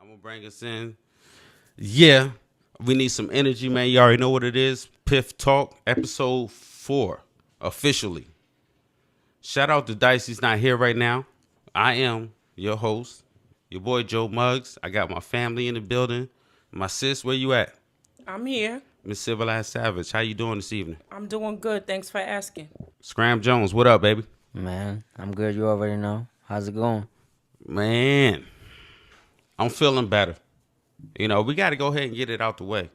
I'm gonna bring us in. Yeah, we need some energy, man. You already know what it is. Piff Talk, episode 4, officially. Shout out to Dice. He's not here right now. I am your host, your boy Joe Muggz. I got my family in the building. My sis, where you at? I'm here. Miss Civilized Savage, how you doing this evening? I'm doing good. Thanks for asking. Scram Jonez, what up, baby? Man, I'm good. You already know. How's it going? Man, I'm feeling better. You know, we got to go ahead and get it out the way.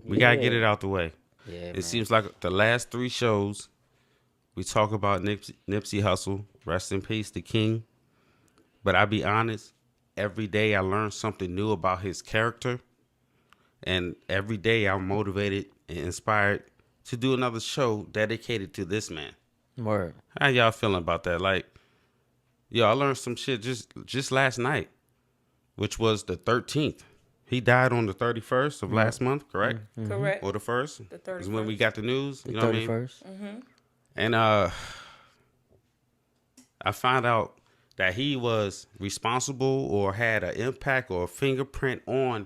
We got to get it out the way. Yeah, It man. seems like the last 3 shows, we talk about Nipsey Hussle, rest in peace, the king. But I'll be honest, every day I learn something new about his character. And every day I'm motivated and inspired to do another show dedicated to this man. Word. How y'all feeling about that? Like, yo, I learned some shit just last night, which was the 13th. He died on the 31st of last month, correct? Correct. Or the 1st? The 31st. Is when we got the news. The You know what I mean? 31st. And I found out that he was responsible or had an impact or a fingerprint on,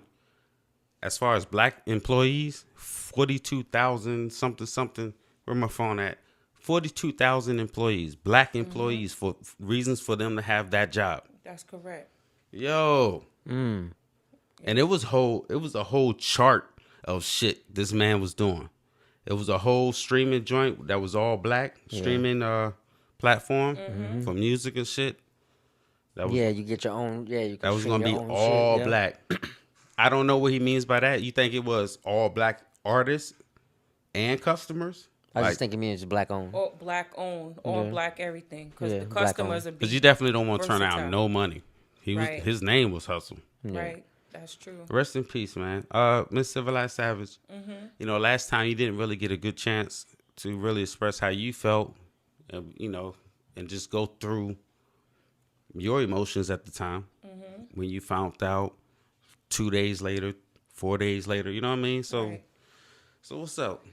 as far as black employees, 42,000 something. Where my phone at? 42,000 employees, black employees, for reasons for them to have that job. That's correct. Yo. And it was a whole chart of shit this man was doing. It was a whole streaming joint that was all black, streaming platform for music and shit. That was, Yeah, you get your own. Yeah, you can that was stream gonna be your own all shit, yeah. black. I don't know what he means by that. You think it was all black artists and customers? I just think it means black owned. All black owned, all Yeah. black everything. Because Yeah, the black customers are because you definitely don't want to turn versatile. out no money. Right. His name was Hustle. Right. That's true. Rest in peace, man. Miss Civilized Savage. You know, last time you didn't really get a good chance to really express how you felt, you know, and just go through your emotions at the time when you found out 2 days later, 4 days later. You know what I mean? So, Right. so what's up?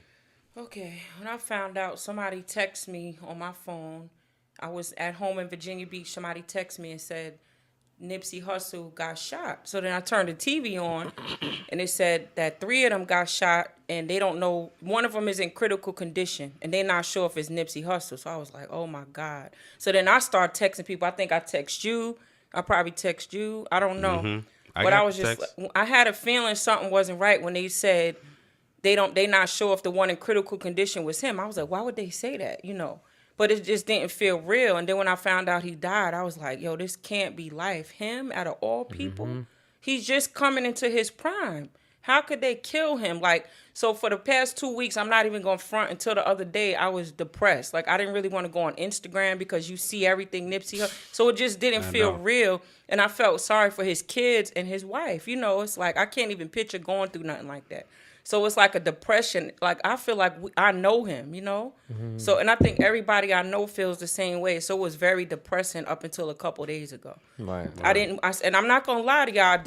Okay. When I found out, somebody texted me on my phone. I was at home in Virginia Beach. Somebody texted me and said, Nipsey Hussle got shot. So then I turned the TV on, and it said that 3 of them got shot, and they don't know. One of them is in critical condition, and they're not sure if it's Nipsey Hussle. So I was like, oh, my God. So then I started texting people. I think I text you. I probably text you. I don't know. I But got I was the just, text. I had a feeling something wasn't right when they said they not sure if the one in critical condition was him. I was like, why would they say that? You know? But it just didn't feel real. And then when I found out he died, I was like, yo, this can't be life. Him, out of all people, he's just coming into his prime. How could they kill him? Like, so for the past 2 weeks, I'm not even going to front. Until the other day, I was depressed. Like, I didn't really want to go on Instagram because you see everything Nipsey. So it just didn't feel real. And I felt sorry for his kids and his wife. You know, it's like I can't even picture going through nothing like that. So it's like a depression. Like, I feel like I know him, you know? So, and I think everybody I know feels the same way. So it was very depressing up until a couple days ago. Right. And I'm not going to lie to y'all.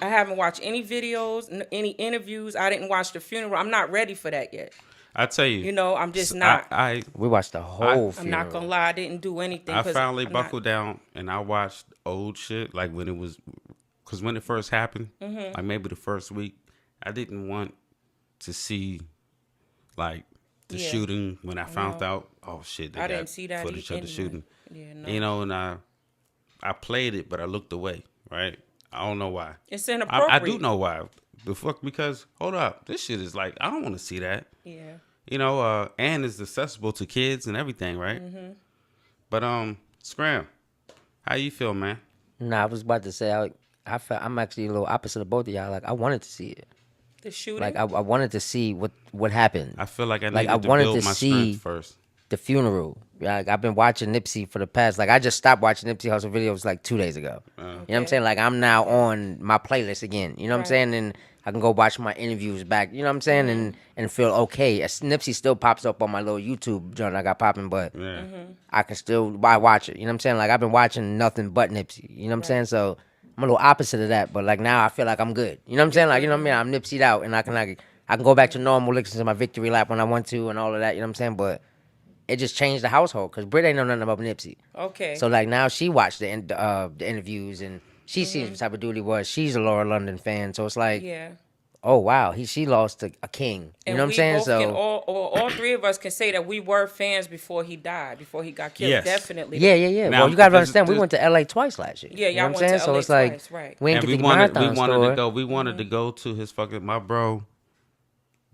I haven't watched any videos, any interviews. I didn't watch the funeral. I'm not ready for that yet. I tell you. You know, I'm just not. We watched the whole I'm not going to lie. I didn't do anything. I 'cause finally I'm not- buckled down and I watched old shit, like when it was, because when it first happened, like maybe the first week, I didn't want to see like the Yeah. shooting when I found out, oh shit, they I got didn't see that footage of the anyway. shooting. Yeah, no. You know, and I played it, but I looked away, right? I don't know why. It's inappropriate. I do know why. The fuck, because, hold up, this shit is like, I don't want to see that. Yeah. You know, and it's accessible to kids and everything, right? But, Scram, how you feel, man? Nah, I was about to say, I felt I'm actually a little opposite of both of y'all. Like, I wanted to see it. The shooting. Like, I wanted to see what happened. I feel like I Like, needed I to wanted build to my see strength first. the funeral. Like, I've been watching Nipsey for the past. Like, I just stopped watching Nipsey Hussle videos like 2 days ago. You know what I'm saying? Like, I'm now on my playlist again. You know what I'm Right. saying? And I can go watch my interviews back. You know what I'm saying? And feel okay. Nipsey still pops up on my little YouTube joint I got popping, but Yeah. I can still watch it. You know what I'm saying? Like, I've been watching nothing but Nipsey. You know what I'm saying? So I'm a little opposite of that, but like now I feel like I'm good. You know what I'm saying? Like, you know what I mean? I'm Nipsey'd out, and I can go back to normal, listen to my victory lap when I want to, and all of that. You know what I'm saying? But it just changed the household because Britt ain't know nothing about Nipsey. Okay. So like now she watched the interviews and She seen the type of dude he was. She's a Laura London fan, so it's like, Yeah. oh wow, she lost a king. You know what I'm saying? Both So can all three of us can say that we were fans before he died, before he got killed. Yes. Definitely. yeah. Now, Well, you gotta this- understand, we this- went to LA twice last year. Yeah, you know y'all what I'm went saying? to So LA it's like twice, right. we ain't And get we the wanted marathon store. to go. We wanted to go to his fucking my bro.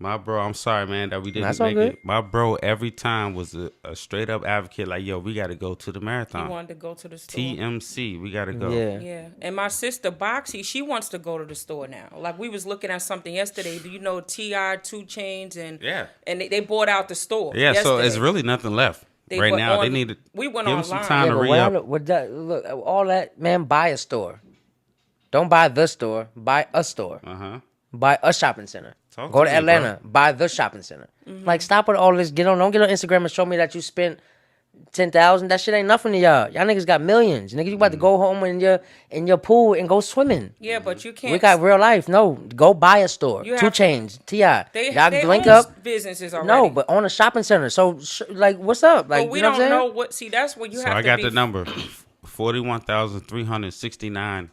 I'm sorry, man, that we didn't That's all make good. it. My bro every time was a straight up advocate. Like, yo, we got to go to the He marathon. wanted to go to the store. TMC, we got to go. Yeah. Yeah, and my sister Boxy, she wants to go to the store now. Like we was looking at something yesterday. Do you know T.I., 2 Chainz, and they bought out the store. Yeah. So yesterday. it's really nothing left They right went now. on- They need to we went give them some online. time Yeah, to but re what up. look, all that, man, buy a store. Don't buy the store. Buy a store. Buy a shopping center. Talk Go to to me, Atlanta. Buy the shopping center. Like, stop with all this. Don't get on Instagram and show me that you spent 10,000. That shit ain't nothing to y'all. Y'all niggas got millions. Nigga, you about to go home in your pool and go swimming. Yeah, but you can't. We got real life. No, go buy a store. You 2 have to- Chainz, T.I. They Y'all link own up. businesses already. No, but on a shopping center. So, like, what's up? Like, but we you know don't what I'm saying? know what. See, that's what you So have I to got be. the number: 41,369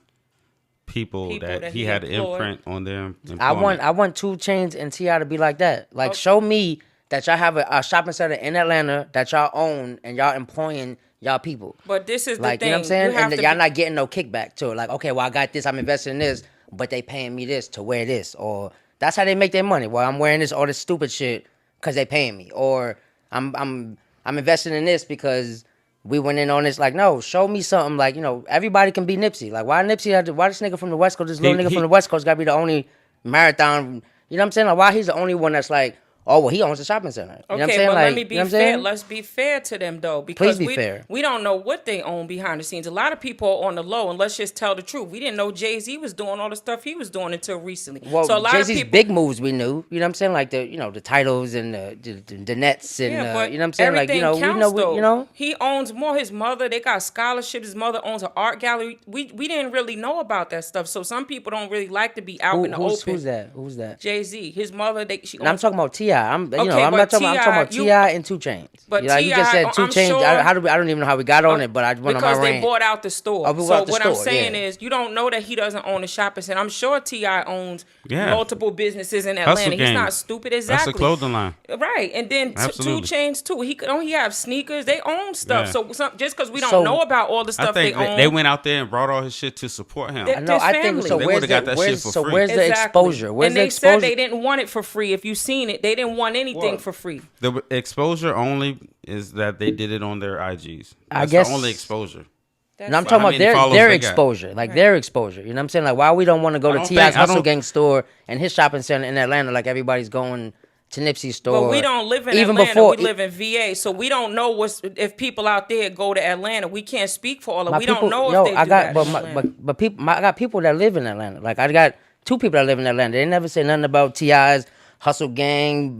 people that he had to employed. imprint on their employment. I want 2 Chainz and T.I. to be like that. Like, show me that y'all have a shopping center in Atlanta that y'all own and y'all employing y'all people. But this is the Like, thing. you know what I'm saying? have And to y'all be- not getting no kickback to it. Like, okay, well, I got this, I'm investing in this, but they paying me this to wear this. Or that's how they make their money. Well, I'm wearing all this stupid shit because they paying me. Or I'm investing in this because we went in on this. Like, no, show me something. Like, everybody can be Nipsey. Like, why this nigga from the West Coast, this little nigga from the West Coast got to be the only marathon? You know what I'm saying? Like, why he's the only one that's like, oh, well, he owns a shopping center. You know what I'm Okay, saying? but Like, let me be you know what I'm fair. saying? Let's be fair to them, though, because Please be fair. we don't know what they own behind the scenes. A lot of people are on the low, and let's just tell the truth. We didn't know Jay-Z was doing all the stuff he was doing until recently. Well, so a lot Jay-Z's of people, big moves we knew. You know what I'm saying? Like the titles and the nets and but you know what I'm saying? Like, everything counts, we know. though. He owns more. His mother, they got scholarship. His mother owns an art gallery. We didn't really know about that stuff. So some people don't really like to be out in the open. Who's that? Jay-Z. His mother, she And I'm owns. talking about T.I. I'm Okay, not but talking about. I'm talking about T.I., T.I. and 2 Chainz. But you just T.I., said 2 I'm Chainz. sure- I don't even know how we got on it, but I went on my because they rant. bought out the store. Oh, we bought so out the what I'm store, saying yeah. is, you don't know that he doesn't own a shopping center. I'm sure T.I. owns Yeah. multiple businesses in Hustle Atlanta. He's Gang. not stupid. Exactly. That's a clothing line. Right, and then 2 Absolutely. Chainz too. Don't he have sneakers? They own stuff. Yeah. So just because we don't So- know about all the I stuff they think own, they went out there and brought all his shit to support him. They- I know. I think family. so. They Where's would've got the that shit for free. where's the Exactly. exposure? Where's and the they exposure? said they didn't want it for free. If you've seen it, they didn't want anything Well, for free. The exposure only is that they did it on their IGs. I That's guess- the only exposure. That's No, I'm it. talking How about many followers their they got? exposure, like their exposure. You know what I'm saying? Like, why we don't want to go I to don't T.I.'s think- I Hustle don't- Gang store and his shopping center in Atlanta like everybody's going to Nipsey's store. But we don't live in even Atlanta. before We live in VA, so we don't know if people out there go to Atlanta. We can't speak for all of. my We people, don't know no, if they I do got, that. but in my, Atlanta. but people, I got people that live in Atlanta. Like, I got 2 people that live in Atlanta. They never say nothing about T.I.'s Hustle Gang.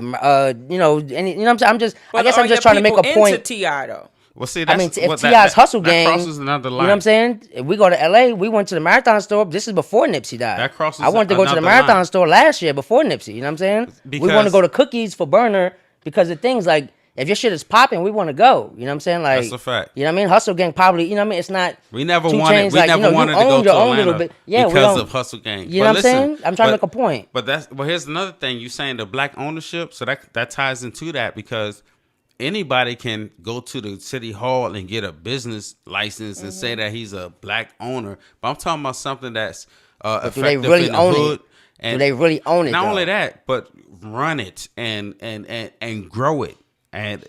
You know, what I'm saying? I guess But I'm are just your trying to make a people into point. T.I. though? Well, see, I that's mean, if what T.I.'s Hustle Gang, that crosses another line. you know what I'm saying? If we go to L.A., we went to the Marathon store. This is before Nipsey died. That crosses I wanted to go to the another Marathon line. store last year before Nipsey. You know what I'm saying? We want to Because- go to Cookies for Burner because of things like, if your shit is popping, we want to go. You know what I'm saying? Like, That's a fact. You know what I mean? Hustle Gang probably, you know what I mean? It's not. We never 2 wanted. Chainz, We like, never you know, wanted you to go own to your own Atlanta little bit. Yeah, we because don't- of Hustle Gang. You know what I'm saying? I'm trying to make a point. But here's another thing. You saying the black ownership, so that ties into that because anybody can go to the city hall and get a business license and say that he's a black owner. But I'm talking about something that's do they effective really in the own hood. it? And Do they really own it? not though? only that, but run it and grow it, and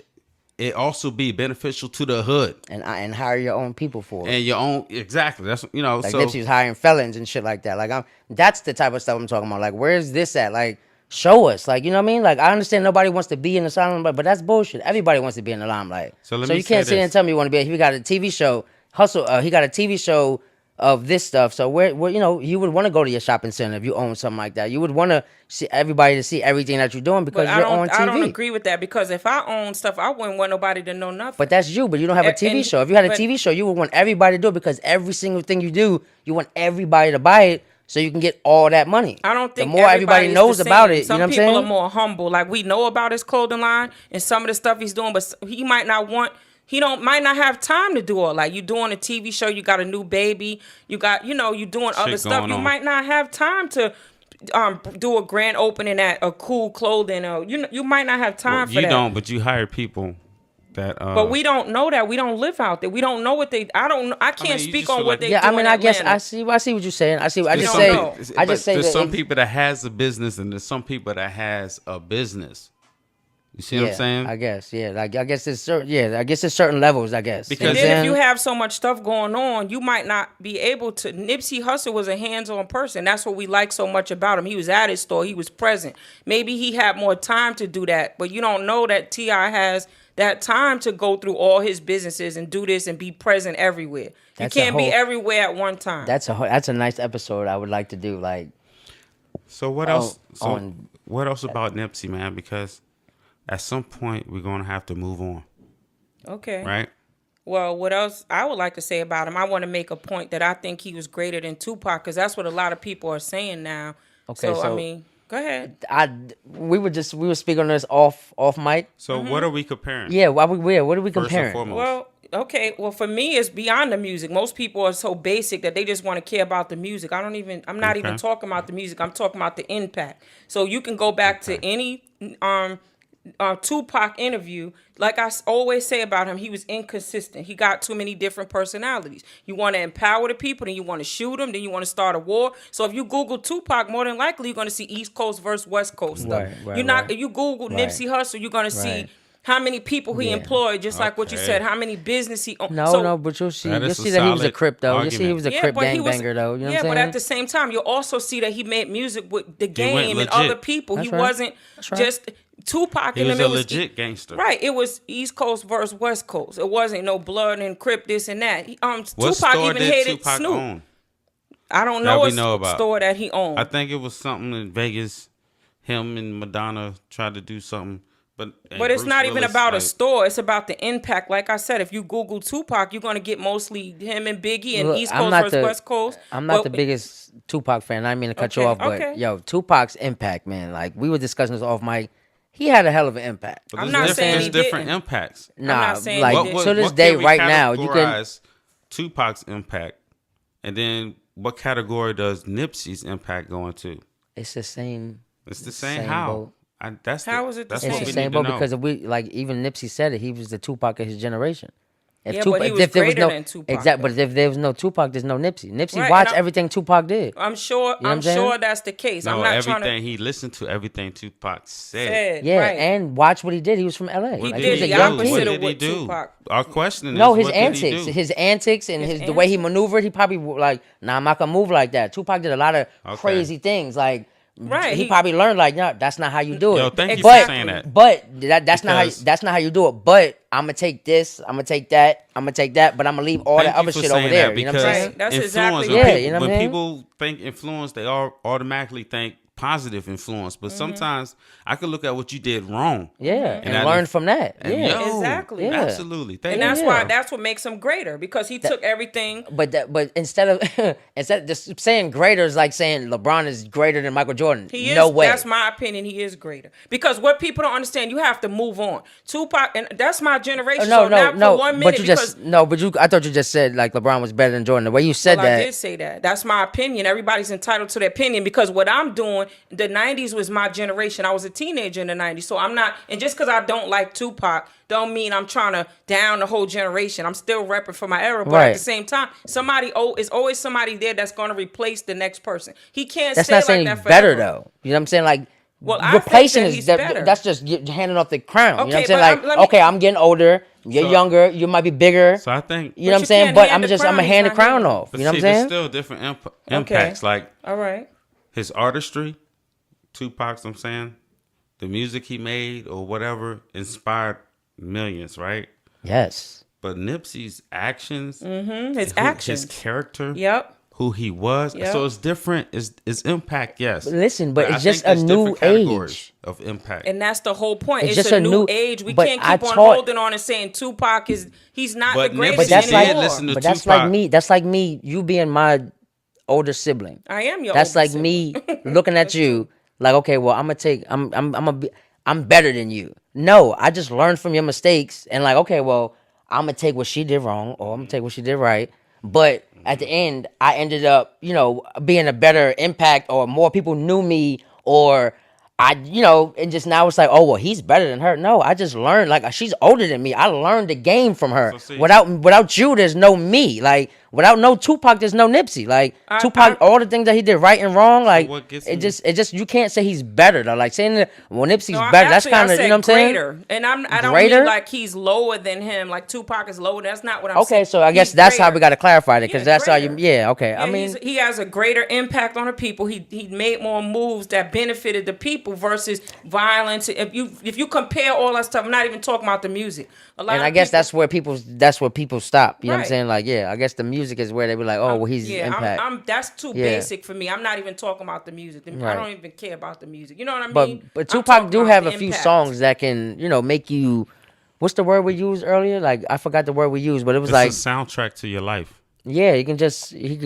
it also be beneficial to the hood and hire your own people for it. and your own. Exactly. That's Like, so. Nipsey was hiring felons and shit like that. Like, that's the type of stuff I'm talking about. Like, where's this at? Like, show us. Like, you know what I mean? Like, I understand nobody wants to be in the limelight, but that's bullshit. Everybody wants to be in the limelight. So let So me you can't say sit here this. and tell me you want to be. He got a TV show. Hustle. He got a TV show of this stuff. So where you know, you would want to go to your shopping center if you own something like that. You would want to see everybody to see everything that you're doing because But you're on TV. I don't agree with that because if I own stuff, I wouldn't want nobody to know nothing. But that's you. But you don't have a TV And- show. If you had a but- TV show, you would want everybody to do it because every single thing you do, you want everybody to buy it so you can get all that money. I don't think the more everybody everybody's knows the about same. it. Some You know what I'm people saying? are more humble. Like we know about his clothing line and some of the stuff he's doing, but he might not want He might not have time to do all. Like, you doing a TV show, you got a new baby, you got, you doing other stuff. You might not have time to do a grand opening at a cool clothing, or you might not have time for that. You don't, but you hire people that. But we don't know that. We don't live out there. We don't know what they. I can't speak on what they do. Yeah, I mean, I guess Atlanta. I see what you're saying. I just say there's some people that has a business, and there's some people that has a business. You see what I'm saying? I guess, yeah. Like, I guess there's certain levels, I guess. Because and then if you have so much stuff going on, you might not be able to. Nipsey Hussle was a hands-on person. That's what we like so much about him. He was at his store. He was present. Maybe he had more time to do that, but you don't know that T.I. has that time to go through all his businesses and do this and be present everywhere. You can't be everywhere at one time. That's a nice episode I would like to do. Like, so what else? What else about Nipsey, man? Because at some point, we're going to have to move on. Okay. Right? Well, what else I would like to say about him, I want to make a point that I think he was greater than Tupac, because that's what a lot of people are saying now. Okay, so I mean, go ahead. We were speaking on this off mic. So what are we comparing? Yeah, what are we comparing? Well, okay. Well, for me, it's beyond the music. Most people are so basic that they just want to care about the music. I'm not even talking about the music. I'm talking about the impact. So you can go back to any Tupac interview. Like I always say about him, he was inconsistent. He got too many different personalities. You want to empower the people, then you want to shoot them, then you want to start a war. So if you Google Tupac, more than likely you're going to see East Coast versus West Coast stuff. If you Google Nipsey Hussle, you're going to see how many people he employed, just like what you said, how many business he owned. But you'll see that he was a Crip, though. You see he was a Crip gangbanger, though. You know what I'm saying? But at the same time, you'll also see that he made music with the game and other people. He wasn't just Tupac. He was a legit gangster. Right. It was East Coast versus West Coast. It wasn't no blood and Crip, this and that. What Tupac store even did hated Tupac Snoop. own? I don't know a store that he owned. I think it was something in Vegas. Him and Madonna tried to do something. But it's not even about a store. It's about the impact. Like I said, if you Google Tupac, you're going to get mostly him and Biggie and East Coast versus West Coast. I'm not the biggest Tupac fan. I didn't mean to cut you off, but yo, Tupac's impact, man. Like, we were discussing this off mic. He had a hell of an impact. I'm not saying he different didn't. impacts. Nah, like to this day, right now, you can Tupac's impact, and then what category does Nipsey's impact go into? It's the same. It's the same. How? How is it the same? It's the same boat because even Nipsey said it. He was the Tupac of his generation. But he was greater than Tupac. Exactly, but if there was no Tupac, there's no Nipsey. Nipsey watched everything Tupac did. I'm sure that's the case. No, I'm not everything he listened to, everything Tupac said. Yeah, and watch what he did. He was from LA. He did the opposite of what Tupac. Our question is, his antics and the way he maneuvered. He probably nah, I'm not gonna move like that. Tupac did a lot of crazy things, like. Right, he probably learned no, that's not how you do it. Yo, thank you for saying that. But that's not how you do it. But I'm gonna take this, I'm gonna take that, but I'm gonna leave all that other shit over there. You know what I'm saying? That's exactly when people think influence, they automatically think positive influence, but sometimes I could look at what you did wrong, and learn from that. Exactly, absolutely. That's why that's what makes him greater, because he took everything. But instead of just saying greater is like saying LeBron is greater than Michael Jordan. He is. No way. That's my opinion. He is greater, because what people don't understand, you have to move on. Tupac, and that's my generation. No. But I thought you just said like LeBron was better than Jordan. The way you said that, I did say that. That's my opinion. Everybody's entitled to their opinion, because what I'm doing. The 90s was my generation. I was a teenager in the 90s. So I'm not, and just because I don't like Tupac, don't mean I'm trying to down the whole generation. I'm still repping for my era. But at the same time, is always somebody there that's going to replace the next person. He can't that's stay not saying like that he's forever. better, though. You know what I'm saying? Like, replacing is better. That's just handing off the crown. You know what I'm saying? Like, I'm getting older. You're younger. You might be bigger. So I think, you know what I'm saying? But I'm gonna hand the crown off. You know what I'm saying? There's still different impacts. Like, all right, his artistry. Tupac's, I'm saying, the music he made or whatever inspired millions, right? Yes. But Nipsey's actions, his character, who he was, so it's different. It's impact, yes. But listen, but it's just a new age of impact, and that's the whole point. It's just a new age. We can't keep on holding on and saying Tupac he's not the greatest anymore. But that's like me. That's like me. You being my older sibling. I am your. That's like sibling. Me looking at you. Like, okay, well, I'm better than you. No, I just learned from your mistakes, and like, okay, well, I'm gonna take what she did wrong, or I'm gonna take what she did right. But at the end, I ended up, being a better impact, or more people knew me, or and just now it's like, oh well, he's better than her. No, I just learned. Like, she's older than me. I learned the game from her. So see- Without you, there's no me. Like, without no Tupac, there's no Nipsey. Like, Tupac, all the things that he did right and wrong, like, what gets it me- just you can't say he's better though. Like, saying that, well, Nipsey's No, better. That's actually, kind I of, said you know what I'm saying? greater. And I don't Greater? mean like he's lower than him. Like Tupac is lower. That's not what I'm saying. Okay, so I guess He's that's how greater. we got to clarify it, because Yeah, that's how you. greater. Yeah, okay. Yeah, I mean, he has a greater impact on the people. He made more moves that benefited the people versus violence. If you compare all that stuff, I'm not even talking about the music. and I guess that's where people stop. You know what I'm Right. saying? Like, yeah, I guess the music is where they be like, oh, well, he's impact. That's too Yeah. basic for me. I'm not even talking about the music. I Right. don't even care about the music. You know what I mean? But I'm Tupac talking do about have the a few impact. songs that can, make you. What's the word we used earlier? Like, I forgot the word we used, but it was It's like, a soundtrack to your life. yeah, he can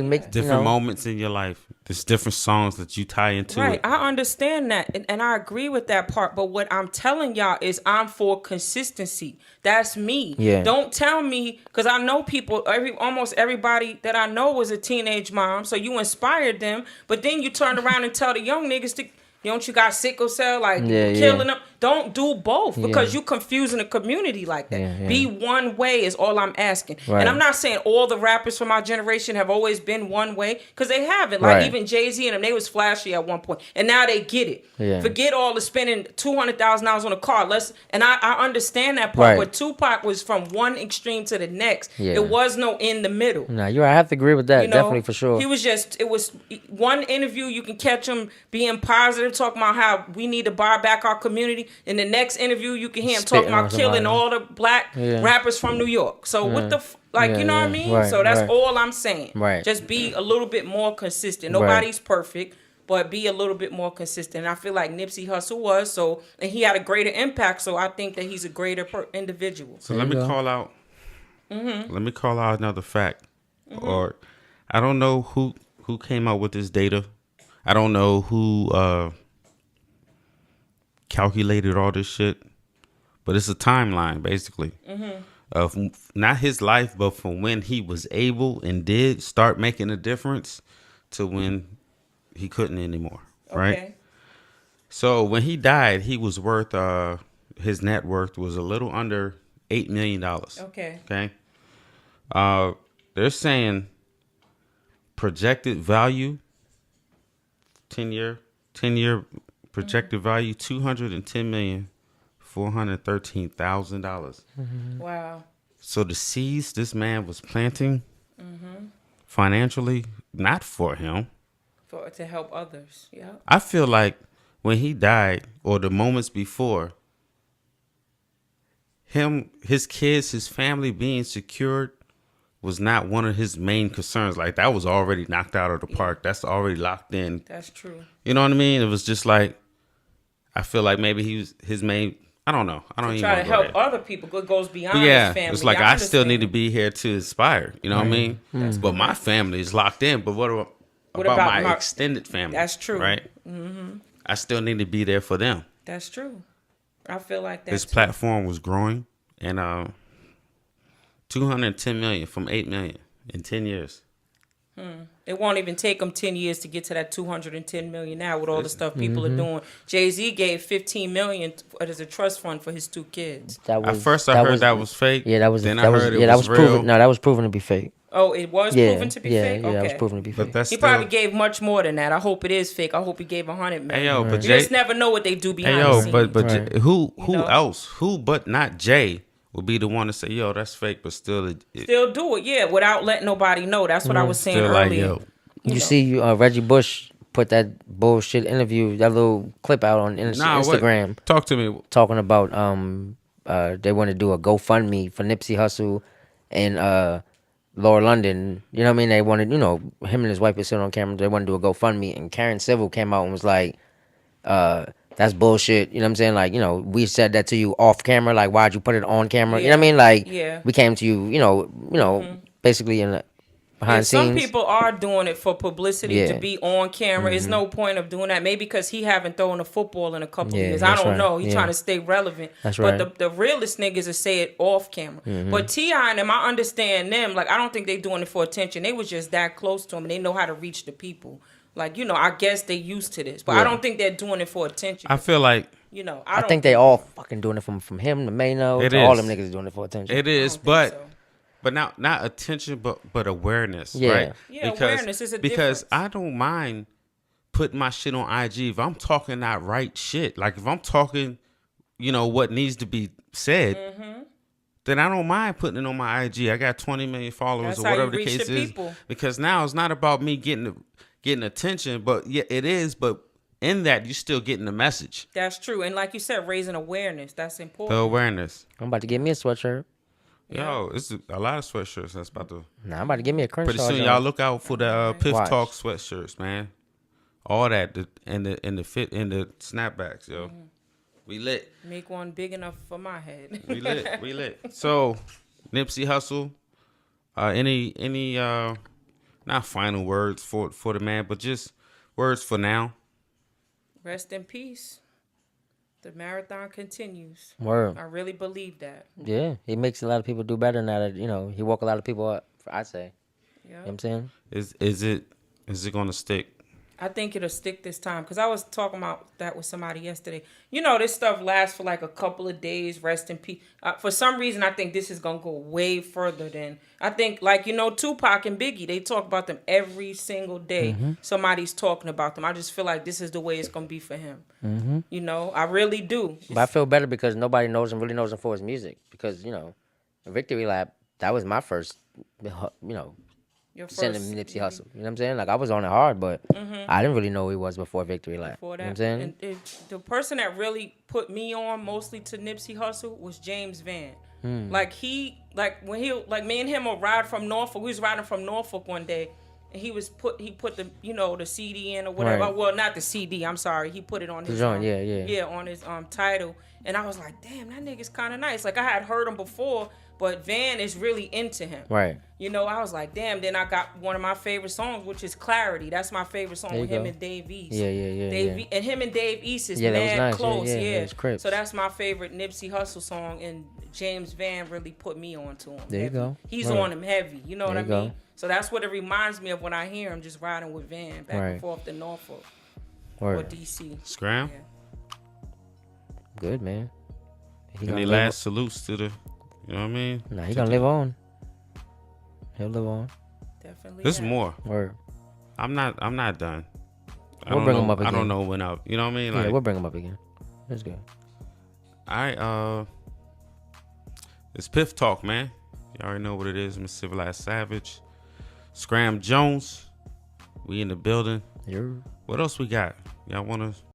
make Different moments in your life. There's different songs that you tie into Right, it. I understand that, and I agree with that part. But what I'm telling y'all is, I'm for consistency. That's me. Yeah. Don't tell me, because I know people. Almost everybody that I know was a teenage mom. So you inspired them, but then you turn around and tell the young niggas to. Don't you got sickle cell? Like, Yeah, killing yeah. them. Don't do both, because Yeah. you confusing the community like that. Yeah, yeah. Be one way is all I'm asking. Right. And I'm not saying all the rappers from our generation have always been one way, because they haven't. Like, Right. even Jay-Z and them, they was flashy at one point, and now they get it. Yeah. Forget all the spending $200,000 on a car. I understand that part. Right. But Tupac was from one extreme to the next. Yeah. It was no in the middle. Nah, I have to agree with that. You know, Definitely, for sure. He was it was one interview, you can catch him being positive, talking about how we need to buy back our community. In the next interview, you can hear him Spitting talking on about killing somebody. all the black Yeah. rappers from New York. So what the Yeah, you know what I yeah. mean? Right, So that's right. all I'm saying. Right. Just be a little bit more consistent. Right. Nobody's perfect, but be a little bit more consistent. And I feel like Nipsey Hussle was, and he had a greater impact. So I think that he's a greater individual. So let me call out. Let me call out another fact, or I don't know who came out with this data. I don't know who calculated all this shit, but it's a timeline basically of not his life, but from when he was able and did start making a difference to when he couldn't anymore. Right. Okay. So when he died, he was worth his net worth was a little under $8 million. Okay. Okay. They're saying projected value, 10-year projected value, $210,413,000. Wow. So the seeds this man was planting financially, not for him. To help others. Yeah. I feel like when he died, or the moments before, his kids, his family being secured was not one of his main concerns. Like, that was already knocked out of the park. That's already locked in. That's true. You know what I mean? It was just like, I feel like maybe his main, I don't know. I don't even Try to wanna go help there. other people. It goes beyond But yeah, his family. it's like I still understand. need to be here to inspire. You know what I mean? But my family is locked in. But what about my extended family? That's true. Right? I still need to be there for them. That's true. I feel like that. This too. platform was growing, and 210 million from 8 million in 10 years. It won't even take them 10 years to get to that 210 million now with all the stuff people are doing. Jay-Z gave 15 million as a trust fund for his 2 kids. At first, I heard that was fake. Yeah, that was. Then that I was. heard Yeah, it that was was real. proven. No, that was proven to be fake. Oh, it was Yeah, proven to be yeah, fake? yeah, Okay. that was proven to be fake. But that's He still, probably gave much more than that. I hope it is fake. I hope he gave 100 million. Hey yo, but You Jay. just never know what they do behind Hey the yo, scenes. but Right. who know? else? Who but not Jay would be the one to say, yo, that's fake, but still, Still do it, yeah, without letting nobody know. That's what I was saying still earlier. like, yo. You know. see, Reggie Bush put that bullshit interview, that little clip out on Instagram, What? Talk to me. talking about they want to do a GoFundMe for Nipsey Hussle and Laura London. You know what I mean? They wanted, him and his wife were sitting on camera. They want to do a GoFundMe, and Karen Civil came out and was like, that's bullshit. You know what I'm saying? Like, we said that to you off camera. Like, why'd you put it on camera? You know what I mean? Like, Yeah. we came to you, basically in behind some scenes. people are doing it for publicity Yeah. to be on camera. It's no point of doing that. Maybe because he haven't thrown a football in a couple Yeah, of years. I that's don't right. know. He's Yeah. trying to stay relevant. That's but right. the realest niggas will say it off camera. But T.I. and them, I understand them. Like, I don't think they doing it for attention. They was just that close to him, and they know how to reach the people. Like, I guess they used to this. But I Yeah. don't think they're doing it for attention. I feel like I don't think they all fucking doing it from him to Mano It to all is. them niggas doing it for attention. it I is, don't think but so. but not attention, but awareness, Yeah. right? Yeah, awareness is a because difference. I don't mind putting my shit on IG if I'm talking that right shit. Like if I'm talking, what needs to be said, then I don't mind putting it on my IG. I got 20 million followers That's or how you whatever the reach case the is. people. Because now it's not about me getting attention, but yeah, it is. But in that, you're still getting the message, That's true. And like you said, raising awareness. That's the important. awareness. I'm about to get me a sweatshirt. Yo, it's a lot of sweatshirts that's about to. Nah, I'm about to get me a Crenshaw. Pretty soon, joint. y'all look out for the Piff Watch. Talk sweatshirts, man. All that and the fit and the snapbacks, yo. We lit. Make one big enough for my head. We lit. We lit. So, Nipsey Hussle. Any not final words for the man, but just words for now. Rest in peace. The marathon continues. Word. I really believe that. Yeah, he makes a lot of people do better now that he woke a lot of people up. I'd say. Yeah. You know what I'm saying? Is it gonna stick? I think it'll stick this time because I was talking about that with somebody yesterday. This stuff lasts for like a couple of days. Rest in peace. For some reason, I think this is gonna go way further than I think. Like Tupac and Biggie, they talk about them every day. Somebody's talking about them. I just feel like this is the way it's gonna be for him. I really do. But I feel better because nobody really knows him for his music. Because Victory Lap, that was my first, Your first, sending Nipsey Hussle. You know what I'm saying? Like I was on it hard, but I didn't really know who he was before Victory Lap. Before that, You know what I'm saying? and the person that really put me on mostly to Nipsey Hussle was James Van. Like when me and him would ride from Norfolk. We was riding from Norfolk one day, and he put the the CD in or whatever. Right. Well, not the CD. I'm sorry. He put it on his joint, on his title, and I was like, damn, that nigga's kind of nice. Like I had heard him before, but Van is really into him. Right. I was like, damn. Then I got one of my favorite songs, which is Clarity. That's my favorite song with him and Dave East. Yeah. And him and Dave East is Yeah, that was mad nice. close. Yeah, Yeah, it was Crips. So that's my favorite Nipsey Hussle song, and James Van really put me on to him. There you heavy. go. He's Right. on him heavy. You know what There I you mean? go. So that's what it reminds me of when I hear him just riding with Van back Right. and forth to Norfolk or Word. DC. Scram. Yeah. Good, man. He Any gonna last salutes to the, you know what I mean? Nah, he gonna live on. He'll live on. Definitely. There's that. more. Word. I'm not done. We'll bring him up I again. don't know when up. You know what I mean? Yeah, Like, we'll bring him up again. That's good. it's Piff Talk, man. You already know what it is. I'm Civilized Savage. Scram Jonez. We in the building. You're What else we got? Y'all wanna